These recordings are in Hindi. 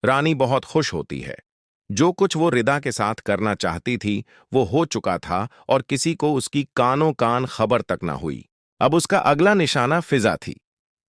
रानी बहुत खुश होती है। जो कुछ वो रिदा के साथ करना चाहती थी वो हो चुका था और किसी को उसकी कानों कान खबर तक ना हुई। अब उसका अगला निशाना फिजा थी।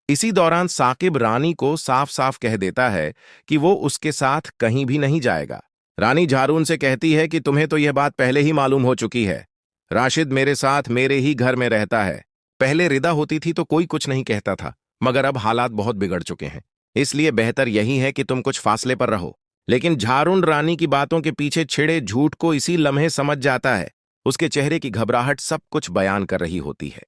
इसी दौरान साकिब रानी को साफ साफ कह देता है कि वो उसके साथ कहीं भी नहीं जाएगा। रानी झारून से कहती है कि तुम्हें तो यह बात पहले ही मालूम हो चुकी है। राशिद मेरे साथ मेरे ही घर में रहता है। पहले रिदा होती थी तो कोई कुछ नहीं कहता था, मगर अब हालात बहुत बिगड़ चुके हैं, इसलिए बेहतर यही है कि तुम कुछ फासले पर रहो। लेकिन झारून रानी की बातों के पीछे छिड़े झूठ को इसी लम्हे समझ जाता है। उसके चेहरे की घबराहट सब कुछ बयान कर रही होती है।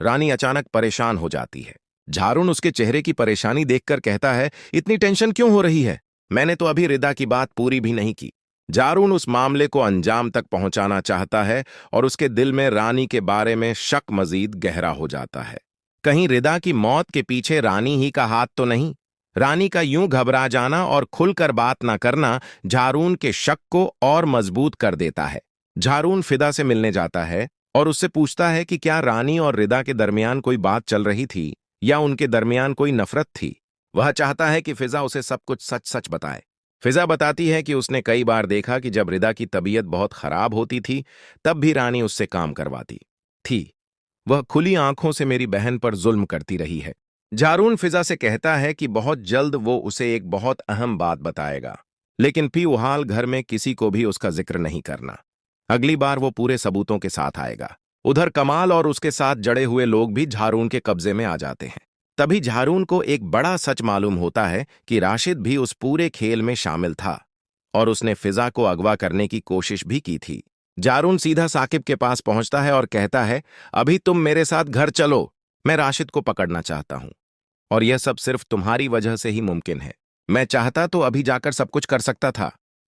रानी अचानक परेशान हो जाती है। झारून उसके चेहरे की परेशानी देखकर कहता है, इतनी टेंशन क्यों हो रही है? मैंने तो अभी रिदा की बात पूरी भी नहीं की। झारून उस मामले को अंजाम तक पहुंचाना चाहता है और उसके दिल में रानी के बारे में शक मजीद गहरा हो जाता है। कहीं रिदा की मौत के पीछे रानी ही का हाथ तो नहीं? रानी का यूं घबरा जाना और खुलकर बात ना करना झारून के शक को और मजबूत कर देता है। झारून फिदा से मिलने जाता है और उससे पूछता है कि क्या रानी और रिदा के दरमियान कोई बात चल रही थी या उनके दरमियान कोई नफरत थी। वह चाहता है कि फिजा उसे सब कुछ सच सच बताए। फिजा बताती है कि उसने कई बार देखा कि जब रिदा की तबीयत बहुत खराब होती थी तब भी रानी उससे काम करवाती थी। वह खुली आंखों से मेरी बहन पर जुल्म करती रही है। जारून फिजा से कहता है कि बहुत जल्द वो उसे एक बहुत अहम बात बताएगा, लेकिन फिलहाल घर में किसी को भी उसका जिक्र नहीं करना। अगली बार वो पूरे सबूतों के साथ आएगा। उधर कमाल और उसके साथ जड़े हुए लोग भी झारून के कब्जे में आ जाते हैं। तभी झारून को एक बड़ा सच मालूम होता है कि राशिद भी उस पूरे खेल में शामिल था और उसने फिजा को अगवा करने की कोशिश भी की थी। जारून सीधा साकिब के पास पहुंचता है और कहता है, अभी तुम मेरे साथ घर चलो, मैं राशिद को पकड़ना चाहता हूं और यह सब सिर्फ तुम्हारी वजह से ही मुमकिन है। मैं चाहता तो अभी जाकर सब कुछ कर सकता था,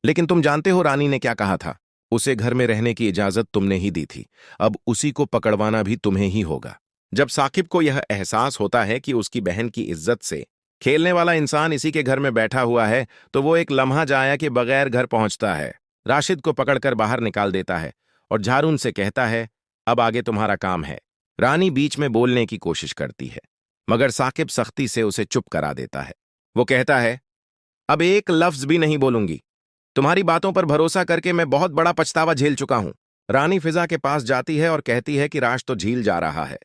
लेकिन तुम जानते हो रानी ने क्या कहा था। उसे घर में रहने की इजाजत तुमने ही दी थी, अब उसी को पकड़वाना भी तुम्हें ही होगा। जब साकिब को यह एहसास होता है कि उसकी बहन की इज्जत से खेलने वाला इंसान इसी के घर में बैठा हुआ है, तो वो एक लम्हा जाया कि बगैर घर पहुंचता है, राशिद को पकड़कर बाहर निकाल देता है और झारून से कहता है, अब आगे तुम्हारा काम है। रानी बीच में बोलने की कोशिश करती है, मगर साकिब सख्ती से उसे चुप करा देता है। वो कहता है, अब एक लफ्ज भी नहीं बोलूंगी। तुम्हारी बातों पर भरोसा करके मैं बहुत बड़ा पछतावा झेल चुका हूं। रानी फिजा के पास जाती है और कहती है कि राज तो झील जा रहा है।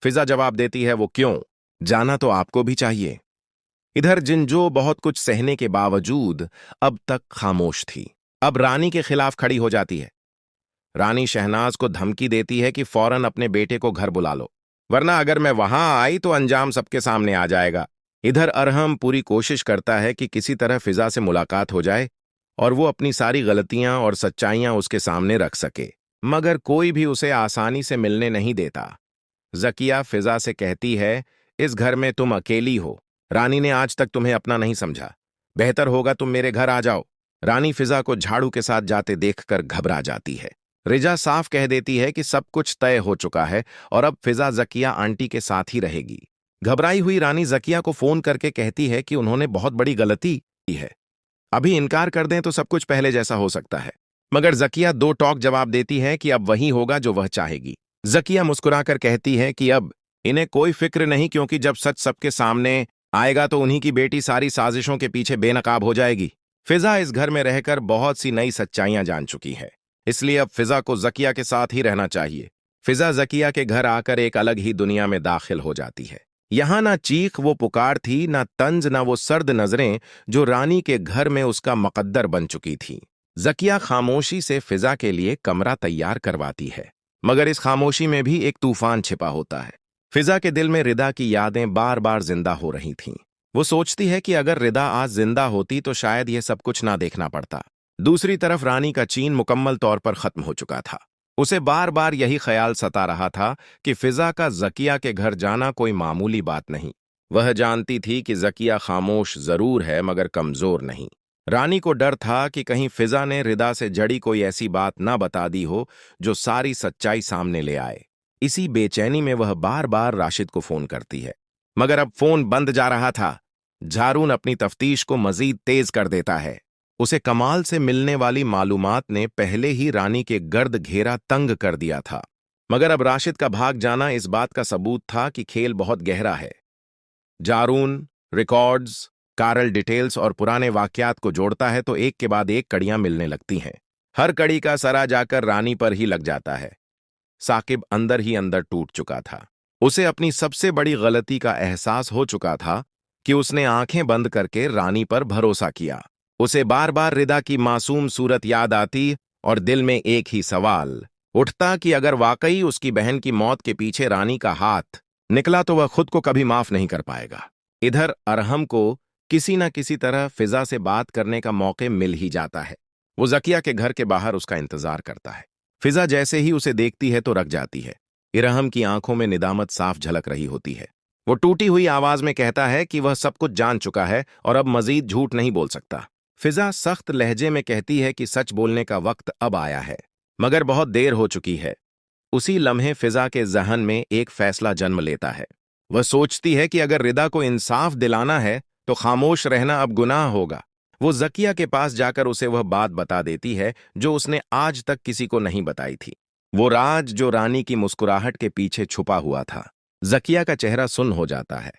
फिजा जवाब देती है, वो क्यों? जाना तो आपको भी चाहिए। इधर जिंजो बहुत कुछ सहने के बावजूद अब तक खामोश थी। अब रानी के खिलाफ खड़ी हो जाती है। रानी शहनाज को धमकी देती है कि फौरन अपने बेटे को घर बुला लो, वरना अगर मैं वहां आई तो अंजाम सबके सामने आ जाएगा। इधर अरहम पूरी कोशिश करता है कि किसी तरह फिजा से मुलाकात हो जाए और वो अपनी सारी गलतियां और सच्चाइयां उसके सामने रख सके, मगर कोई भी उसे आसानी से मिलने नहीं देता। जकिया फिजा से कहती है, इस घर में तुम अकेली हो। रानी ने आज तक तुम्हें अपना नहीं समझा। बेहतर होगा तुम मेरे घर आ जाओ। रानी फिजा को झाड़ू के साथ जाते देखकर घबरा जाती है। रिजा साफ कह देती है कि सब कुछ तय हो चुका है और अब फिजा जकिया आंटी के साथ ही रहेगी। घबराई हुई रानी जकिया को फोन करके कहती है कि उन्होंने बहुत बड़ी गलती की है। अभी इनकार कर दें तो सब कुछ पहले जैसा हो सकता है। मगर जकिया दो टॉक जवाब देती है कि अब वही होगा जो वह चाहेगी। जकिया मुस्कुराकर कहती है कि अब इन्हें कोई फिक्र नहीं, क्योंकि जब सच सबके सामने आएगा तो उन्हीं की बेटी सारी साजिशों के पीछे बेनकाब हो जाएगी। फिजा इस घर में रहकर बहुत सी नई सच्चाइयां जान चुकी है, इसलिए अब फिजा को जकिया के साथ ही रहना चाहिए। फिजा जकिया के घर आकर एक अलग ही दुनिया में दाखिल हो जाती है। यहां ना चीख वो पुकार थी, ना तंज, ना वो सर्द नजरें जो रानी के घर में उसका मुकद्दर बन चुकी थी। जकिया खामोशी से फिजा के लिए कमरा तैयार करवाती है, मगर इस खामोशी में भी एक तूफान छिपा होता है। फिजा के दिल में रिदा की यादें बार बार जिंदा हो रही थीं। वो सोचती है कि अगर रिदा आज जिंदा होती तो शायद यह सब कुछ ना देखना पड़ता। दूसरी तरफ रानी का चीन मुकम्मल तौर पर खत्म हो चुका था। उसे बार बार यही ख्याल सता रहा था कि फिजा का जकिया के घर जाना कोई मामूली बात नहीं। वह जानती थी कि जकिया खामोश जरूर है मगर कमजोर नहीं। रानी को डर था कि कहीं फिजा ने रिदा से जड़ी कोई ऐसी बात ना बता दी हो जो सारी सच्चाई सामने ले आए। इसी बेचैनी में वह बार बार राशिद को फोन करती है, मगर अब फोन बंद जा रहा था। झारून अपनी तफ्तीश को मजीद तेज कर देता है। उसे कमाल से मिलने वाली मालूमात ने पहले ही रानी के गर्द घेरा तंग कर दिया था, मगर अब राशिद का भाग जाना इस बात का सबूत था कि खेल बहुत गहरा है। जारून, रिकॉर्ड्स, कार्ल डिटेल्स और पुराने वाकयात को जोड़ता है तो एक के बाद एक कड़ियां मिलने लगती हैं। हर कड़ी का सरा जाकर रानी पर ही लग जाता है। साकिब अंदर ही अंदर टूट चुका था। उसे अपनी सबसे बड़ी गलती का एहसास हो चुका था कि उसने आंखें बंद करके रानी पर भरोसा किया। उसे बार बार रिदा की मासूम सूरत याद आती और दिल में एक ही सवाल उठता कि अगर वाकई उसकी बहन की मौत के पीछे रानी का हाथ निकला तो वह खुद को कभी माफ नहीं कर पाएगा। इधर अरहम को किसी न किसी तरह फिजा से बात करने का मौके मिल ही जाता है। वो जकिया के घर के बाहर उसका इंतजार करता है। फिजा जैसे ही उसे देखती है तो रक जाती है। इरहम की आंखों में निदामत साफ झलक रही होती है। वो टूटी हुई आवाज में कहता है कि वह सब कुछ जान चुका है और अब मजीद झूठ नहीं बोल सकता। फिजा सख्त लहजे में कहती है कि सच बोलने का वक्त अब आया है, मगर बहुत देर हो चुकी है। उसी लम्हे फिजा के जहन में एक फैसला जन्म लेता है। वह सोचती है कि अगर रिदा को इंसाफ दिलाना है तो खामोश रहना अब गुनाह होगा। वो जकिया के पास जाकर उसे वह बात बता देती है जो उसने आज तक किसी को नहीं बताई थी। वो राज जो रानी की मुस्कुराहट के पीछे छुपा हुआ था। जकिया का चेहरा सुन्न हो जाता है,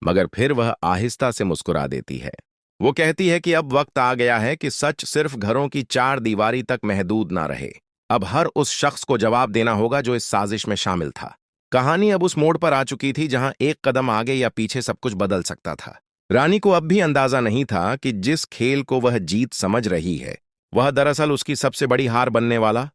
मगर फिर वह आहिस्ता से मुस्कुरा देती है। वो कहती है कि अब वक्त आ गया है कि सच सिर्फ घरों की चार दीवारी तक महदूद ना रहे। अब हर उस शख्स को जवाब देना होगा जो इस साजिश में शामिल था। कहानी अब उस मोड़ पर आ चुकी थी जहां एक कदम आगे या पीछे सब कुछ बदल सकता था। रानी को अब भी अंदाजा नहीं था कि जिस खेल को वह जीत समझ रही है वह दरअसल उसकी सबसे बड़ी हार बनने वाला